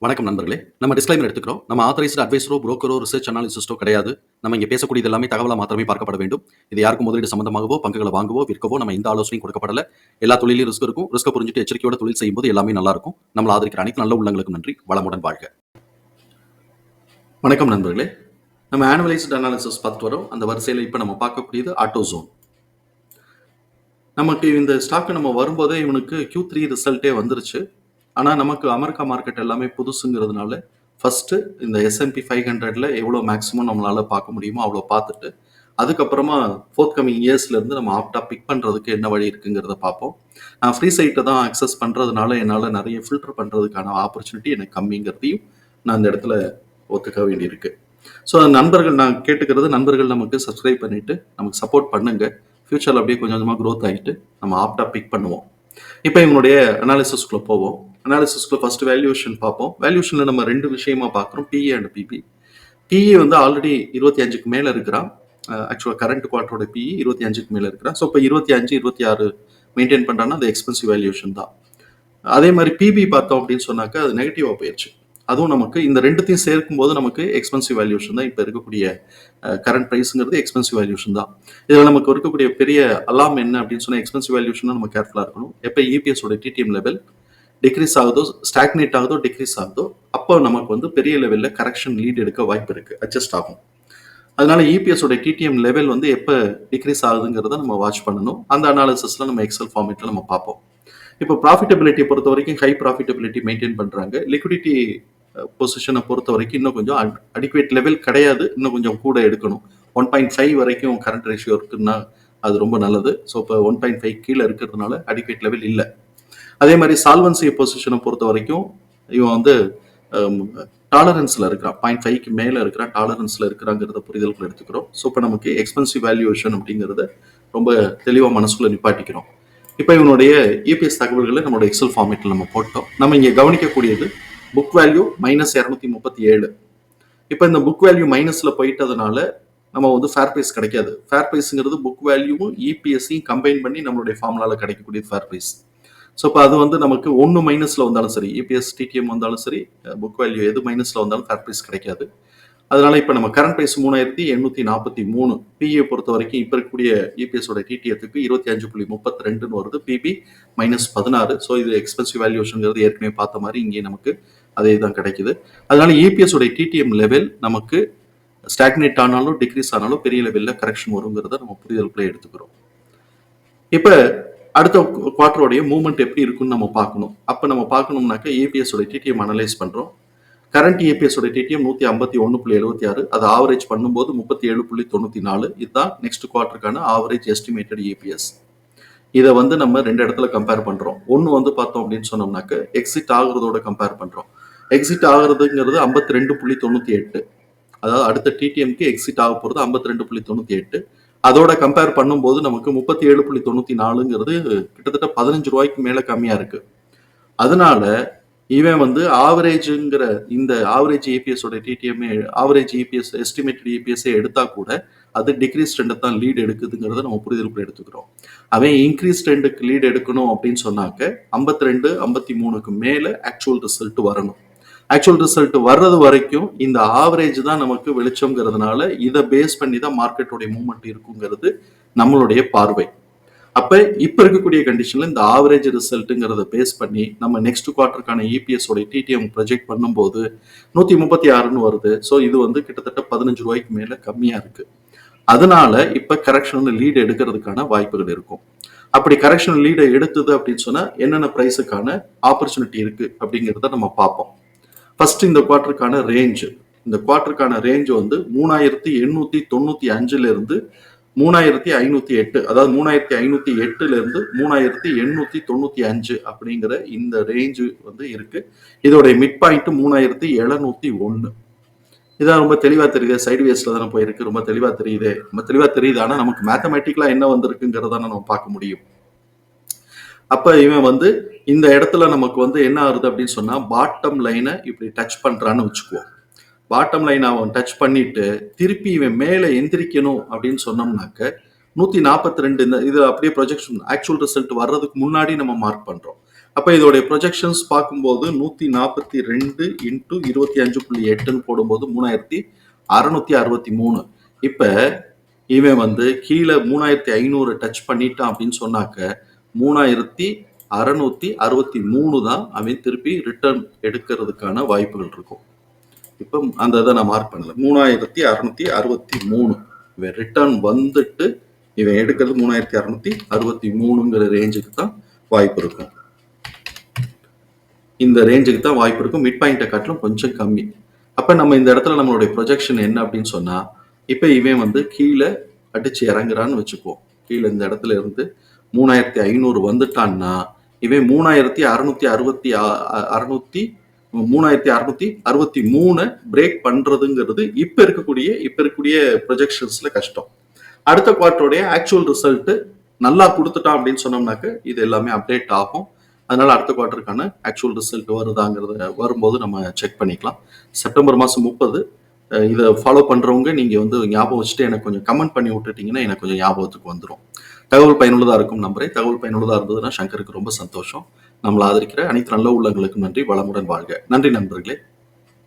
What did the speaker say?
வணக்கம் நண்பர்களே. நம்ம டிஸ்க்ளைமர் எடுத்துக்கிறோம். நம்ம ஆத்தரைஸ்டு அட்வைசரோ, புரோக்கரோ, ரிசர்ச் அனாலிசிஸ்டோ கிடையாது. நம்ம இங்க பேசக்கூடியது எல்லாமே தகவலா மாத்திரமே பார்க்கப்பட வேண்டும். இது யாருக்கும் முதலீடு சம்பந்தமாகவோ, பங்குகள வாங்கவோ, விற்கவோ நம்ம எந்த ஆலோசனையும் கொடுக்கப்படல. எல்லா தொழில்லயும் ரிஸ்க் இருக்கும். ரிஸ்க்க புரிஞ்சுட்டு எச்சரிக்கையோட தொழில் செய்யும்போது எல்லாமே நல்லா இருக்கும். நம்மள ஆதரிக்கிற அனைத்து நல்ல உள்ளங்களுக்கும் நன்றி. வளமுடன் வாழ்க. வணக்கம் நண்பர்களே. நம்ம ஆனுவலைஸ்டு அனாலிசிஸ் பார்த்துட்டு வரோம். அந்த வரிசையில இப்ப நம்ம பார்க்கக்கூடியது ஆட்டோசோன். நமக்கு இந்த ஸ்டாக் நம்ம வரும்போதே இவனுக்கு Q3 ரிசல்ட்டே வந்துருச்சு. ஆனா நமக்கு அமெரிக்கா மார்க்கெட் எல்லாமே புதுசுங்கிறதுனால, ஃபர்ஸ்ட்டு இந்த S&P 500ல எவ்வளோ மேக்ஸிமம் நம்மளால பார்க்க முடியுமோ அவ்வளோ பார்த்துட்டு, அதுக்கப்புறமா ஃபோர்த் கமிங் இயர்ஸ்லேருந்து நம்ம ஆப்ட்டா பிக் பண்ணுறதுக்கு என்ன வழி இருக்குங்கிறத பார்ப்போம். நான் ஃப்ரீ சைட்டை தான் அக்சஸ் பண்ணுறதுனால என்னால் நிறைய ஃபில்டர் பண்ணுறதுக்கான ஆப்பர்ச்சுனிட்டி எனக்கு கம்மிங்கிறதையும் நான் இந்த இடத்துல ஒத்துக்க வேண்டியிருக்கு. ஸோ நண்பர்கள் நான் கேட்டுக்கிறது, நண்பர்கள் நமக்கு சப்ஸ்கிரைப் பண்ணிட்டு நமக்கு சப்போர்ட் பண்ணுங்க. ஃபியூச்சரில் அப்படியே கொஞ்சம் கொஞ்சமாக க்ரோத் ஆகிட்டு நம்ம ஆப்டாக பிக் பண்ணுவோம். இப்போ இவனுடைய அனாலிசிஸ்குள்ளே போவோம். அனாலிசிஸ்குள்ள ஃபர்ஸ்ட் வேல்யூஷன் பார்ப்போம். வேல்யூஷனில் நம்ம ரெண்டு விஷயமா பார்க்குறோம், பிஇ அண்ட் பிபி. பிஇ வந்து ஆல்ரெடி 25க்கு மேலே இருக்கிறான். ஆக்சுவலாக கரண்ட் குவார்ட்டரோட பிஇ 25க்கு மேலே இருக்கிறான். ஸோ இப்போ 25, 26 மெயின்டைன் பண்ணுறான்னா அது எக்ஸ்பென்சிவ் வேல்யூஷன் தான். அதே மாதிரி பிபி பார்த்தோம் அப்படின்னு சொன்னாக்கா அது நெகட்டிவாக போயிடுச்சு. அதுவும் நமக்கு இந்த ரெண்டுத்தையும் சேர்க்கும் போது நமக்கு எக்ஸ்பென்சிவ் வேல்யூஷன் தான் இப்போ இருக்கக்கூடிய கரண்ட் ப்ரைஸுங்கிறது எக்ஸ்பென்சிவ் வேல்யூஷன் தான். இதில் நமக்கு இருக்கக்கூடிய பெரிய அலாம் என்ன அப்படின்னு சொன்னால் எக்ஸ்பென்சிவ் வேல்யூஷன் நம்ம கேர்ஃபுல்லாக இருக்கணும். எப்போ இபிஎஸோட டிடிஎம் லெவல் டிக்ரீஸ் ஆகுதோ, ஸ்டாக்னேட் ஆகுதோ, டிக்ரீஸ் ஆகுதோ, அப்போ நமக்கு வந்து பெரிய லெவலில் கரெக்ஷன் லீட் எடுக்க வாய்ப்பு இருக்குது, அட்ஜஸ்ட் ஆகும். அதனால இபிஎஸோட டிடிஎம் லெவல் வந்து எப்போ டிக்ரீஸ் ஆகுதுங்கிறத நம்ம வாட்ச் பண்ணணும். அந்த அனாலிசிஸில் நம்ம எக்ஸல் ஃபார்மேட்டில் நம்ம பார்ப்போம். இப்போ ப்ராஃபிட்டபிலிட்டியை பொறுத்த வரைக்கும் ஹை ப்ராஃபிட்டபிலிட்டி மெயின்டைன் பண்ணுறாங்க. லிக்விடிட்டி பொசிஷனை பொறுத்த வரைக்கும் இன்னும் கொஞ்சம் அடிக்குவேட் லெவல் கிடையாது, இன்னும் கொஞ்சம் கூட எடுக்கணும். 1.5 வரைக்கும் கரண்ட் ரேஷியோ இருக்குன்னா அது ரொம்ப நல்லது. ஸோ இப்போ 1.5 கீழே இருக்கிறதுனால அடிக்குவேட் லெவல் இல்லை. அதே மாதிரி சால்வன்சி பொசிஷனை பொறுத்த வரைக்கும் இவன் வந்து டாலரன்ஸில் இருக்கிறான், 0.5க்கு மேலே இருக்கிறான், டாலரன்ஸில் இருக்கிறாங்கிறத புரிதலுக்குள்ள எடுத்துக்கிறோம். ஸோ இப்போ நமக்கு எக்ஸ்பென்சிவ் வேல்யூவேஷன் அப்படிங்கிறத ரொம்ப தெளிவாக மனசுக்குள்ள நிப்பாட்டிக்கிறோம். இப்போ இவனுடைய இபிஎஸ் தகவல்களை நம்மளோட எக்ஸல் ஃபார்மேட்டில் நம்ம போட்டோம். நம்ம இங்கே கவனிக்கக்கூடியது புக் வேல்யூ -237. இப்போ இந்த புக் வேல்யூ மைனஸில் போயிட்டதுனால நம்ம வந்து ஃபேர் ப்ரைஸ் கிடைக்காது. ஃபேர் ப்ரைஸுங்கிறது புக் வேல்யூவும் இபிஎஸ்ஸையும் கம்பைன் பண்ணி நம்மளுடைய ஃபார்முலாவில் கிடைக்கக்கூடிய ஃபேர் ப்ரைஸ். ஸோ இப்போ அது வந்து நமக்கு ஒன்று மைனஸில் வந்தாலும் சரி, இபிஎஸ் டிடிஎம் வந்தாலும் சரி, புக் வேல்யூ எது மைனஸில் வந்தாலும் ஃபேர் ப்ரைஸ் கிடைக்காது. அதனால இப்போ நம்ம கரண்ட் ப்ரைஸ் 3843. பிஏ பொறுத்த வரைக்கும் இப்போ இருக்கக்கூடிய இபிஎஸோட டிடிஎத்துக்கு 25.32 வருது. பிபி -16. ஸோ இது எக்ஸ்பென்சிவ் வேல்யூஷனுங்கிறது ஏற்கனவே பார்த்த மாதிரி இங்கே நமக்கு அதே தான் கிடைக்குது. அதனால இபிஎஸோட டிடிஎம் லெவல் நமக்கு ஸ்டாக்னேட் ஆனாலும் டிக்ரீஸ் ஆனாலும் பெரிய லெவலில் கரெக்ஷன் வருங்கிறத நம்ம புரிதலுக்குள்ளே எடுத்துக்கிறோம். இப்போ அடுத்த குவார்டரோடைய மூவ்மெண்ட் எப்படி இருக்குன்னு நம்ம பார்க்கணும். அப்போ நம்ம பார்க்கணும்னாக்க ஏபிஎஸோட டிடிஎம் அனலைஸ் பண்ணுறோம். கரண்ட் ஏபிஎஸோட டிடிஎம் 151.76. அதை ஆவரேஜ் பண்ணும்போது 37.94. இதுதான் நெக்ஸ்ட் குவார்டருக்கான ஆவரேஜ் எஸ்டிமேட்டட் ஏபிஎஸ். இதை வந்து நம்ம ரெண்டு இடத்துல கம்பேர் பண்ணுறோம். ஒன்று வந்து பார்த்தோம் அப்படின்னு சொன்னோம்னாக்க எக்ஸிட் ஆகுறதோட கம்பேர் பண்ணுறோம். எக்ஸிட் ஆகுறதுங்கிறது 52.98. அதாவது அடுத்த டிடிஎம்க்கு எக்ஸிட் ஆக போகிறது 52.98. அதோட கம்பேர் பண்ணும்போது நமக்கு 37.94ங்கிறது கிட்டத்தட்ட 15 ரூபாய்க்கு மேலே கம்மியாக இருக்கு. அதனால இவன் வந்து ஆவரேஜுங்கிற இந்த ஆவரேஜ் இபிஎஸோட டிடிஎம் ஆவரேஜ் இபிஎஸ் எஸ்டிமேட்டட் இபிஎஸ்ஸை எடுத்தா கூட அது டிக்ரீஸ் ட்ரெண்டை தான் லீட் எடுக்குதுங்கிறத நம்ம புரிதலுக்குள்ள எடுத்துக்கிறோம். அவன் இன்க்ரீஸ் ட்ரெண்டுக்கு லீட் எடுக்கணும் அப்படின்னு சொன்னாக்க 52, 53க்கு மேலே ஆக்சுவல் ரிசல்ட் வரணும். ஆக்சுவல் ரிசல்ட் வர்றது வரைக்கும் இந்த ஆவரேஜ் தான் நமக்கு வெளிச்சம்ங்கிறதுனால இதை பேஸ் பண்ணி தான் மார்க்கெட்டோடைய மூவ்மெண்ட் இருக்குங்கிறது நம்மளுடைய பார்வை. அப்போ இப்போ இருக்கக்கூடிய கண்டிஷனில் இந்த ஆவரேஜ் ரிசல்ட்டுங்கிறத பேஸ் பண்ணி நம்ம நெக்ஸ்ட் குவார்ட்டருக்கான இபிஎஸோட டிடிஎம் ப்ரொஜெக்ட் பண்ணும்போது 136ன்னு வருது. ஸோ இது வந்து கிட்டத்தட்ட 15 ரூபாய்க்கு மேலே கம்மியாக இருக்குது. அதனால இப்போ கரெக்ஷன் லீடு எடுக்கிறதுக்கான வாய்ப்புகள் இருக்கும். அப்படி கரெக்ஷன் லீடை எடுத்தது அப்படின்னு சொன்னால் என்னென்ன ப்ரைஸுக்கான ஆப்பர்ச்சுனிட்டி இருக்குது அப்படிங்கிறத நம்ம பார்ப்போம். ஃபர்ஸ்ட் இந்த குவார்ட்டருக்கான ரேஞ்சு, இந்த குவார்ட்டருக்கான ரேஞ்சு வந்து 3895 3508, அதாவது 3508 3895 அப்படிங்கிற இந்த ரேஞ்சு வந்து இருக்கு. இதோடைய மிட் பாயிண்ட் 3701. இதான் ரொம்ப தெளிவா தெரியுது. சைட்வேஸ்ல தானே போயிருக்கு, ரொம்ப தெளிவா தெரியுது. ரொம்ப தெளிவா தெரியுது. ஆனா நமக்கு மேத்தமேட்டிக்கலா என்ன வந்திருக்குங்கிறத நம்ம பார்க்க முடியும். அப்ப இவன் வந்து இந்த இடத்துல நமக்கு வந்து என்ன ஆகுது அப்படின்னு சொன்னா பாட்டம் லைனை இப்படி டச் பண்றான்னு வச்சுக்குவோம். பாட்டம் லைன் அவன் டச் பண்ணிட்டு திருப்பி இவன் மேலே எந்திரிக்கணும் அப்படின்னு சொன்னோம்னாக்க 142 இந்த இது அப்படியே ப்ரொஜெக்ஷன் ஆக்சுவல் ரிசல்ட் வர்றதுக்கு முன்னாடி நம்ம மார்க் பண்றோம். அப்ப இதோடைய ப்ரொஜெக்ஷன்ஸ் பார்க்கும்போது 142 இன்டூ 25.8ன்னு போடும்போது 3663. இப்ப இவன் வந்து கீழே 3500 டச் பண்ணிட்டான் அப்படின்னு சொன்னாக்க 3663 தான் அவன் திருப்பி ரிட்டர்ன் எடுக்கிறதுக்கான வாய்ப்புகள் இருக்கும். இப்போ அந்த இதை நான் மார்க் பண்ணல. 3663 இவன் ரிட்டர்ன் வந்துட்டு இவன் எடுக்கிறது 3663ங்கிற ரேஞ்சுக்கு தான் வாய்ப்பு இருக்கும். இந்த ரேஞ்சுக்கு தான் வாய்ப்பு இருக்கும். மிட் பாயிண்ட்டை காட்டிலும் கொஞ்சம் கம்மி. அப்போ நம்ம இந்த இடத்துல நம்மளுடைய ப்ரொஜெக்ஷன் என்ன அப்படின்னு சொன்னா, இப்போ இவன் வந்து கீழே அடிச்சு இறங்குறான்னு வச்சுக்குவோம். கீழே இந்த இடத்துல இருந்து 3500 வந்துட்டான்னா இவன் 3663 பிரேக் பண்றதுங்கிறது இப்ப இருக்கக்கூடிய ப்ரொஜெக்ஷன்ஸ்ல கஷ்டம். அடுத்த குவார்டருடைய ஆக்சுவல் ரிசல்ட் நல்லா கொடுத்துட்டான் அப்படின்னு சொன்னோம்னாக்க இது எல்லாமே அப்டேட் ஆகும். அதனால அடுத்த குவார்டருக்கான ஆக்சுவல் ரிசல்ட் வருதாங்கிறத வரும்போது நம்ம செக் பண்ணிக்கலாம். செப்டம்பர் மாதம் 30 இதை ஃபாலோ பண்றவங்க நீங்க வந்து ஞாபகம் வச்சுட்டு எனக்கு கொஞ்சம் கமெண்ட் பண்ணி விட்டுட்டீங்கன்னா எனக்கு கொஞ்சம் ஞாபகத்துக்கு வந்துடும். தகவல் பயனுள்ளதா இருக்கும் நம்புறேன். தகவல் பயனுள்ளதா இருந்ததுன்னா சங்கருக்கு ரொம்ப சந்தோஷம். நம்மளை ஆதரிக்கிற அனைத்து நல்ல உள்ளங்களுக்கும் நன்றி. வளமுடன் வாழ்க. நன்றி நண்பர்களே.